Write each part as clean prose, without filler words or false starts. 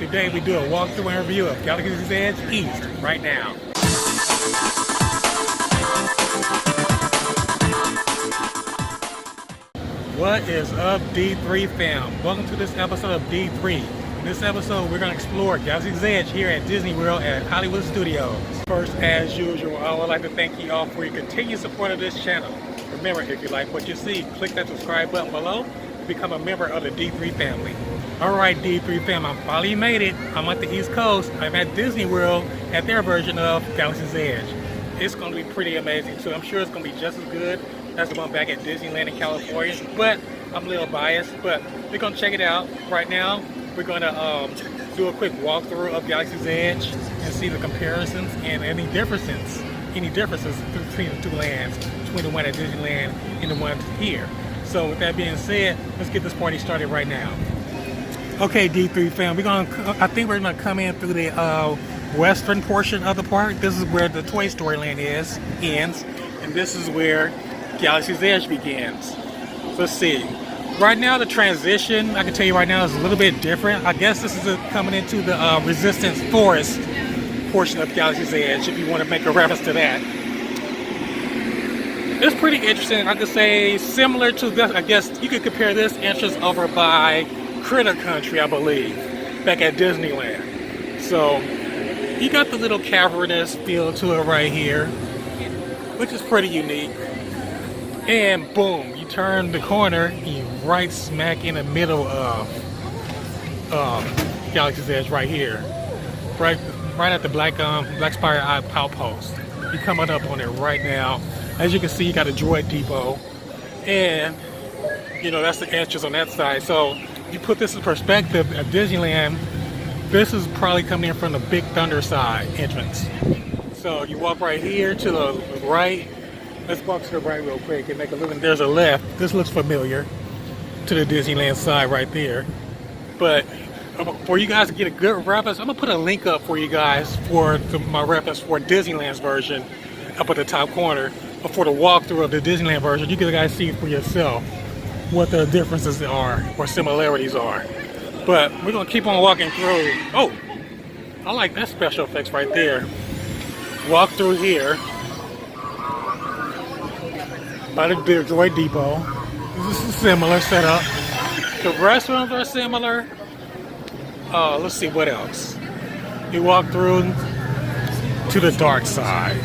today we do a walkthrough and review of Galaxy's Edge East right now. What is up, D3 fam? Welcome to this episode of D3. In this episode, we're going to explore Galaxy's Edge here at Disney World at Hollywood Studios. First, as usual, I would like to thank you all for your continued support of this channel. Remember, if you like what you see, click that subscribe button below to become a member of the D3 family. Alright, D3 fam, I finally made it. I'm at the East Coast. I'm at Disney World at their version of Galaxy's Edge. It's going to be pretty amazing, so I'm sure it's going to be just as good as the one back at Disneyland in California, but I'm a little biased, but we're going to check it out. Right now, we're going to do a quick walkthrough of Galaxy's Edge and see the comparisons and any differences between the two lands, between the one at Disneyland and the one here. So with that being said, let's get this party started right now. Okay, D3 fam, I think we're gonna come in through the western portion of the park. This is where the Toy Story Land ends, and this is where Galaxy's Edge begins. Let's see. Right now, the transition, I can tell you right now, is a little bit different. I guess this is coming into the Resistance Forest portion of Galaxy's Edge, if you want to make a reference to that. It's pretty interesting. I could say similar to this. I guess you could compare this entrance over by Critter Country, I believe, back at Disneyland. So you got the little cavernous feel to it right here, which is pretty unique. And boom, you turn the corner and you're right smack in the middle of Galaxy's Edge right here. Right at the Black Spire Outpost. You're coming up on it right now. As you can see, you got a droid depot. And, you know, that's the entrance on that side. So, if you put this in perspective, at Disneyland, this is probably coming in from the Big Thunder side entrance. So, you walk right here to the right. Let's walk to the right real quick and make a look. And there's a left. This looks familiar to the Disneyland side right there. But for you guys to get a good reference, I'm gonna put a link up for you guys for my reference for Disneyland's version up at the top corner. But for the walkthrough of the Disneyland version, you guys see for yourself what the differences are or similarities are. But we're gonna keep on walking through. Oh, I like that special effects right there. Walk through here by the Droid Depot. This is a similar setup. The restrooms are similar. Let's see what else. You walk through to the dark side.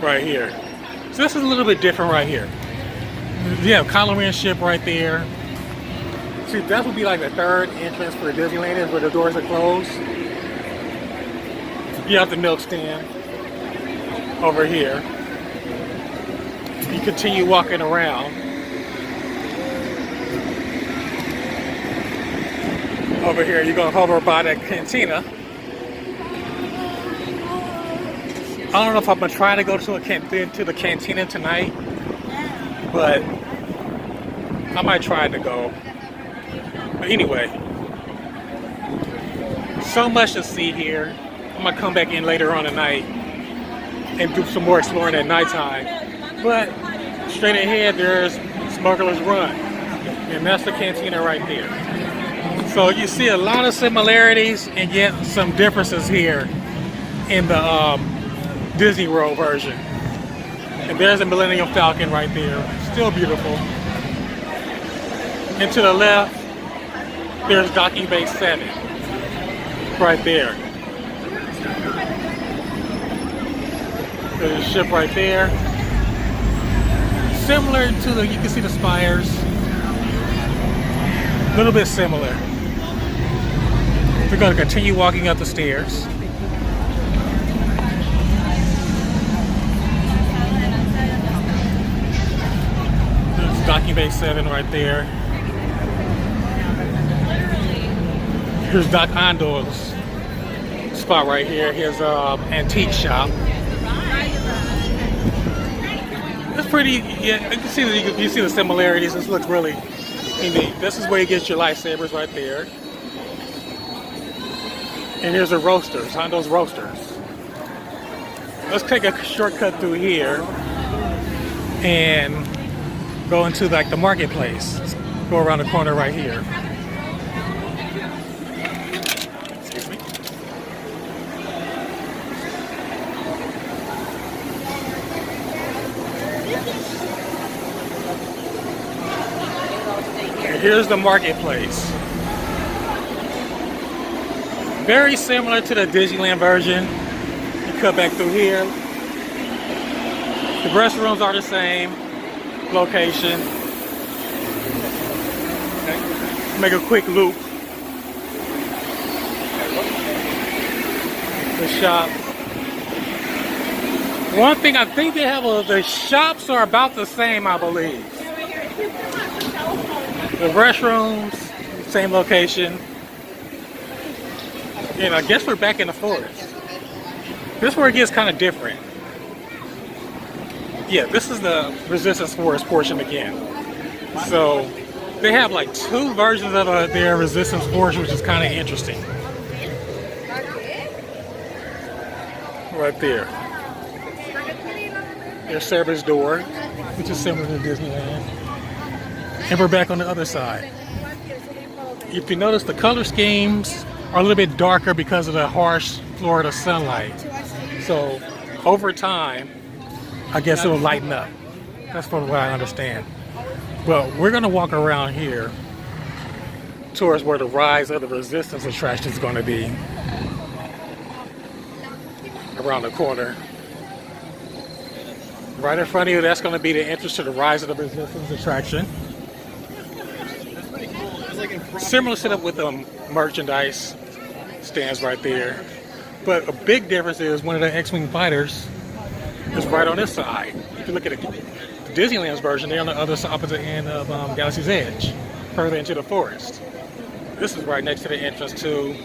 Right here. So this is a little bit different right here. You have Kylo Ren ship right there. See, that would be like the third entrance for Disneyland is where the doors are closed. You have the milk stand over here. You continue walking around. Over here, you're gonna hover by the cantina. I don't know if I'm gonna try to go to the cantina tonight, but I might try to go. But anyway, so much to see here. I'm gonna come back in later on tonight and do some more exploring at nighttime. But straight ahead, there's Smuggler's Run, and that's the cantina right there. So you see a lot of similarities and yet some differences here in the Disney World version. And there's a Millennium Falcon right there, still beautiful. And to the left, there's Docking Bay 7, right there. There's a ship right there. Similar to you can see the spires. A little bit similar. We're going to continue walking up the stairs. There's Docking Bay 7 right there. Here's Doc Ondo's spot right here. His antique shop. It's pretty. Yeah, you can see you see the similarities. This looks really unique. This is where you get your lightsabers right there. And here's the roasters, Hondo's roasters. Let's take a shortcut through here and go into like the marketplace. Let's go around the corner right here. Here's the marketplace. Very similar to the Disneyland version. You cut back through here. The restrooms are the same location. Okay. Make a quick loop. The shop. One thing I think they have, the shops are about the same, I believe. The restrooms, same location. And I guess we're back in the forest. This is where it gets kind of different. Yeah, this is the Resistance Forest portion again. So they have like two versions of their Resistance Forest, which is kind of interesting. Right there. Their service door, which is similar to Disneyland. And we're back on the other side. If you notice, the color schemes are a little bit darker because of the harsh Florida sunlight. So over time, I guess it will lighten up. That's from what I understand. But we're gonna walk around here towards where the Rise of the Resistance attraction is gonna be. Around the corner. Right in front of you, that's gonna be the entrance to the Rise of the Resistance attraction. Similar setup with merchandise stands right there. But a big difference is one of the X-Wing fighters is right on this side. If you look at the Disneyland's version, they're on the other opposite end of Galaxy's Edge, further into the forest. This is right next to the entrance to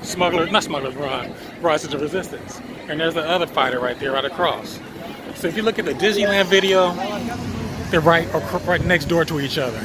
Smuggler's Run, Rise of the Resistance. And there's the other fighter right there, right across. So if you look at the Disneyland video, they're right next door to each other.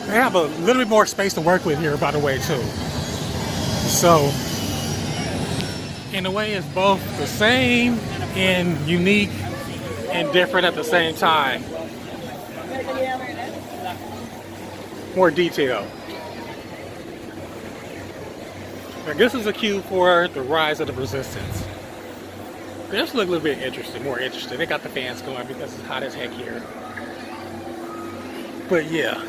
They have a little bit more space to work with here, by the way, too. So, in a way, it's both the same and unique and different at the same time. More detail. Now, this is a cue for the Rise of the Resistance. This looks a little bit interesting, more interesting. They got the fans going because it's hot as heck here. But yeah.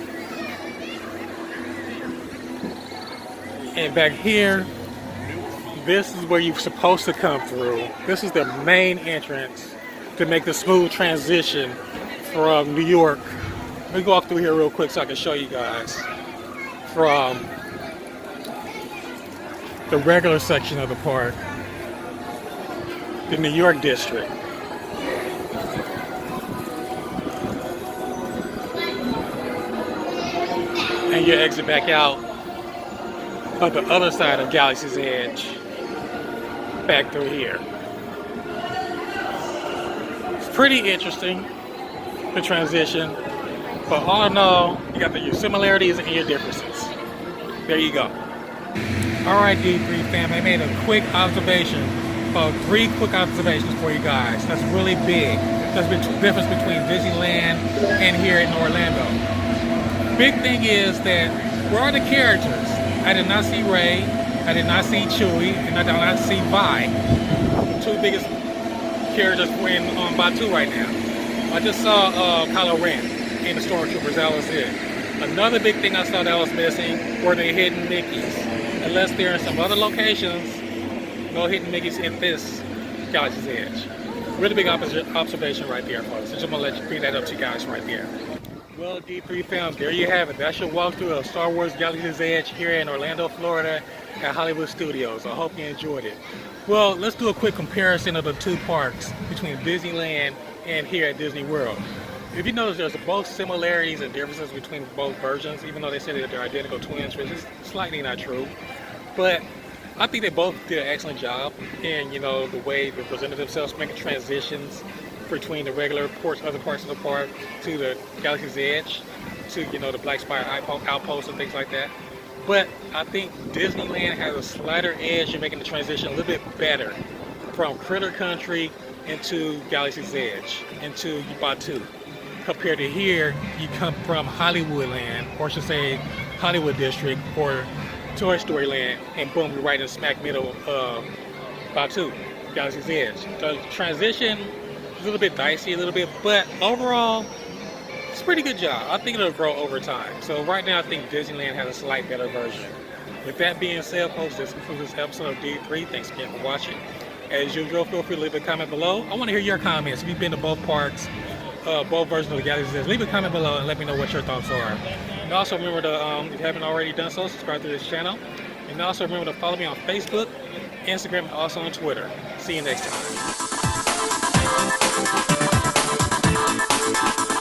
And back here, this is where you're supposed to come through. This is the main entrance to make the smooth transition from New York. Let me walk through here real quick so I can show you guys. From the regular section of the park, the New York district. And you exit back out of the other side of Galaxy's Edge, back through here. It's pretty interesting, the transition, but all in all, you got your similarities and your differences. There you go. All right, D3 fam, I made a quick observation, about 3 quick observations for you guys. That's really big. That's the difference between Disneyland and here in Orlando. Big thing is that where are the characters? I did not see Rey, I did not see Chewie, and I did not see Vi. The 2 biggest characters on Batuu right now. I just saw Kylo Ren and the Stormtroopers, that was it. Another big thing I saw that was missing were the hidden Mickeys. Unless they're in some other locations, no hidden Mickeys in this Galaxy's Edge. Really big observation right there, folks. So I'm gonna let you bring that up to you guys right there. Well, D3 fam, there you have it. That's your walkthrough of Star Wars Galaxy's Edge here in Orlando, Florida at Hollywood Studios. I hope you enjoyed it. Well, let's do a quick comparison of the 2 parks between Disneyland and here at Disney World. If you notice, there's both similarities and differences between both versions, even though they say that they're identical twins, which is slightly not true. But I think they both did an excellent job in, the way they presented themselves, making transitions between the regular other parts of the park to the Galaxy's Edge, to the Black Spire outpost and things like that. But I think Disneyland has a slighter edge in making the transition a little bit better from Critter Country into Galaxy's Edge, into Batuu. Compared to here, you come from Hollywoodland, or I should say Hollywood District, or Toy Story Land, and boom, you're right in smack middle of Batuu. Galaxy's Edge. The transition is a little bit dicey, a little bit, but overall, it's a pretty good job. I think it'll grow over time. So right now, I think Disneyland has a slight better version. With that being said, folks, this concludes this episode of D3. Thanks again for watching. As usual, feel free to leave a comment below. I want to hear your comments. If you've been to both parks, both versions of the Galaxy's Edge, leave a comment below and let me know what your thoughts are. And also remember to, if you haven't already done so, subscribe to this channel. And also remember to follow me on Facebook, Instagram, and also on Twitter. See you next time.